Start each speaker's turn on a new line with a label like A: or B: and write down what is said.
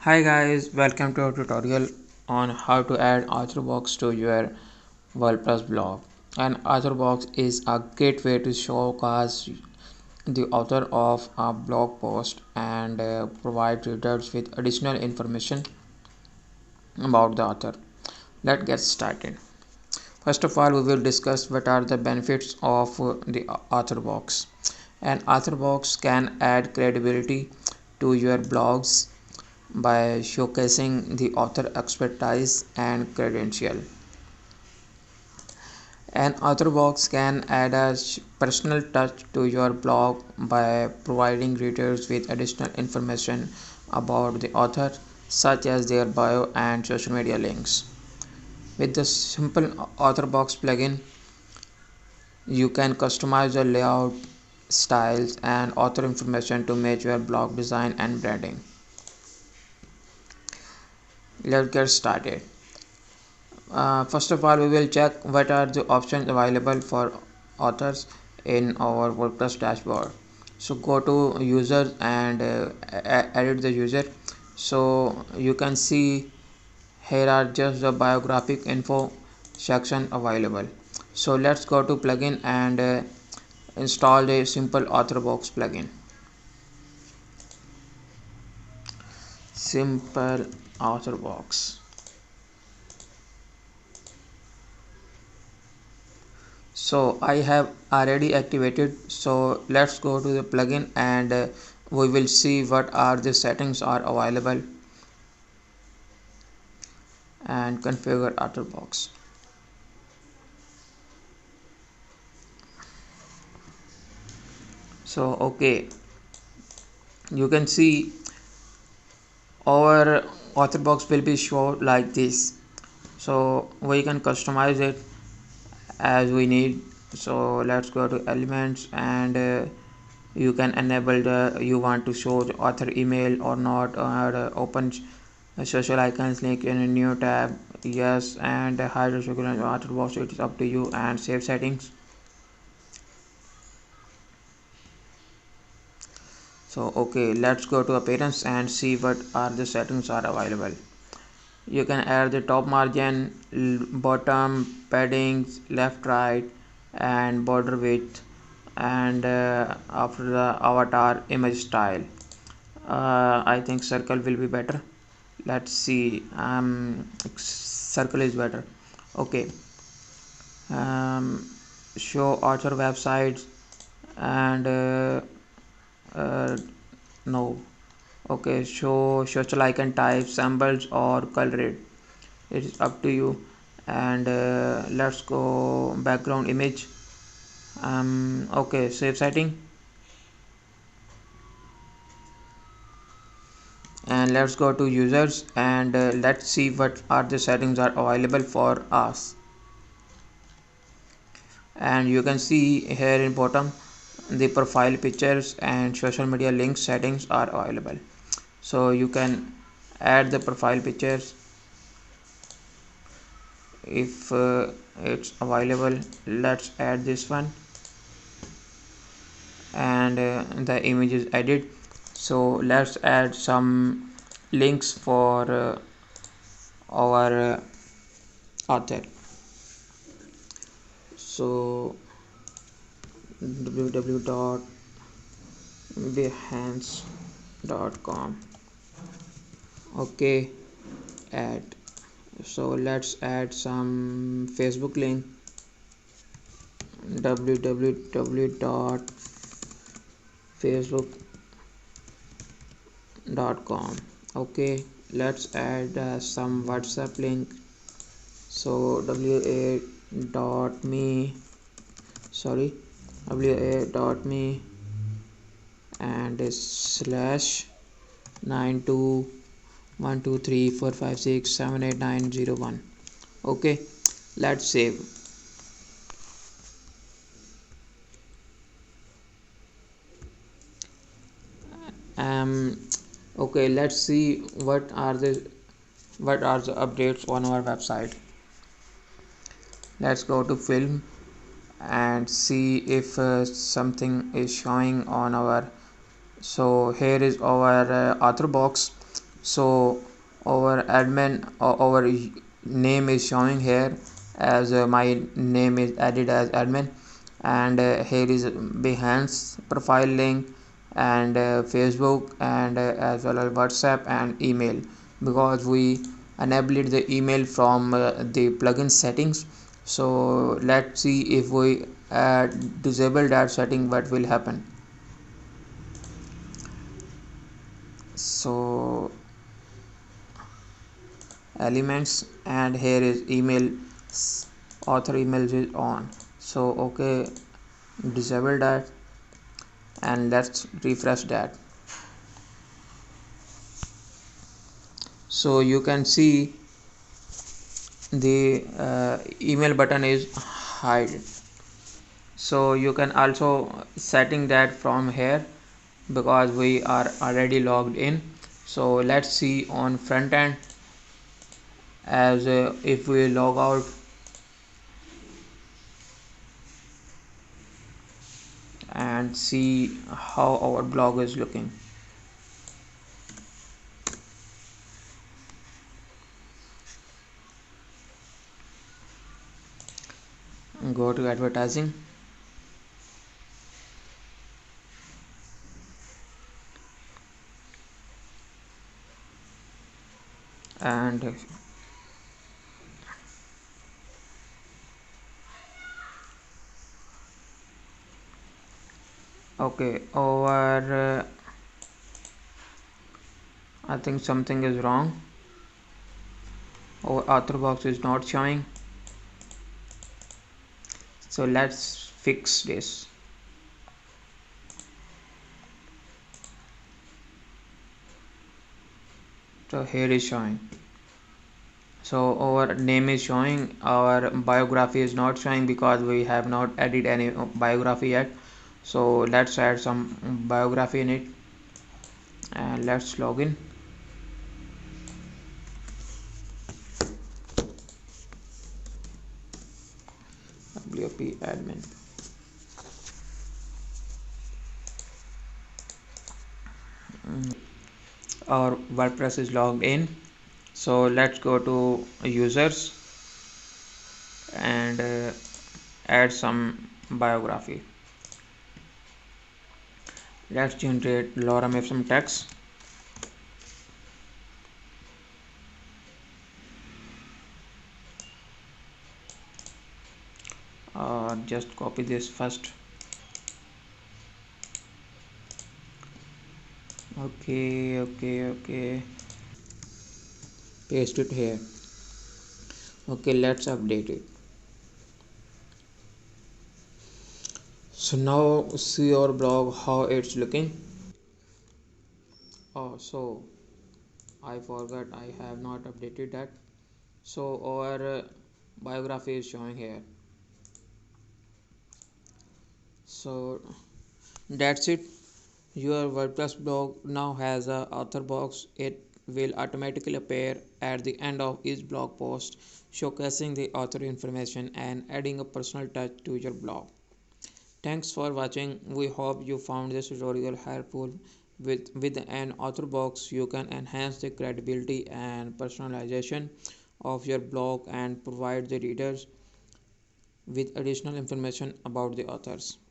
A: Hi guys, welcome to a tutorial on how to add author box to your WordPress blog. An author box is a great way to showcase the author of a blog post and provide readers with additional information about the author. Let's get started. First of all, we will discuss what are the benefits of the author box. An author box can add credibility to your blogs by showcasing the author expertise and credential. An author box can add a personal touch to your blog by providing readers with additional information about the author, such as their bio and social media links. With the simple author box plugin, you can customize the layout, styles, and author information to match your blog design and branding. Let's get started. First of all, we will check what are the options available for authors in our WordPress dashboard. So go to users and edit the user. So you can see here are just the biographic info section available. So let's go to plugin and install the simple author box plugin. Simple author box. So I have already activated, so let's go to the plugin and we will see what are the settings are available and configure author box. So okay, you can see our author box will be shown like this, so we can customize it as we need. So let's go to elements and you can enable the you want to show the author email or not, or open social icons link in a new tab, yes, and hide the social author box. It is up to you. And save settings. So okay, let's go to appearance and see what are the settings are available. You can add the top margin, bottom paddings, left, right, and border width, and after the avatar image style, I think circle will be better. Let's see. Circle is better. Okay. um, Show author websites and uh, no. Okay, show social icon type, symbols or colored. It is up to you. And let's go background image. Okay, save setting. And let's go to users and let's see what are the settings are available for us. And you can see here in bottom the profile pictures and social media links settings are available. So you can add the profile pictures if it's available. Let's add this one, and the image is added. So let's add some links for our author. So www.behance.com. Okay, add. So let's add some Facebook link, www.facebook.com. Okay, let's add some WhatsApp link. So wa.me and slash 921234567890. Okay, let's save. Okay, let's see what are the updates on our website. Let's go to film and see if something is showing on our. So here is our author box. So our admin our name is showing here as my name is added as admin, and here is Behance profile link, and Facebook, and as well as WhatsApp and email, because we enabled the email from the plugin settings. So let's see if we disable that setting, what will happen. So elements, and here is email, author emails is on. So okay, disable that, and let's refresh that. So you can see the email button is hide. So you can also setting that from here, because we are already logged in. So let's see on front end, as if we log out and see how our blog is looking. Go to advertising, and okay, over I think something is wrong. Our author box is not showing, so let's fix this. So here is showing. So our name is showing, our biography is not showing because we have not added any biography yet. So let's add some biography in it, and let's log in. WP admin. Our WordPress is logged in. So let's go to users and add some biography. Let's generate lorem ipsum text. Just copy this first. Okay, paste it here. Okay, let's update it. So now see your blog how it's looking. Oh, so I forgot, I have not updated that. So our biography is showing here. So that's it. Your WordPress blog now has a author box. It will automatically appear at the end of each blog post, showcasing the author information and adding a personal touch to your blog. Thanks for watching. We hope you found this tutorial helpful. With an author box, you can enhance the credibility and personalization of your blog and provide the readers with additional information about the authors.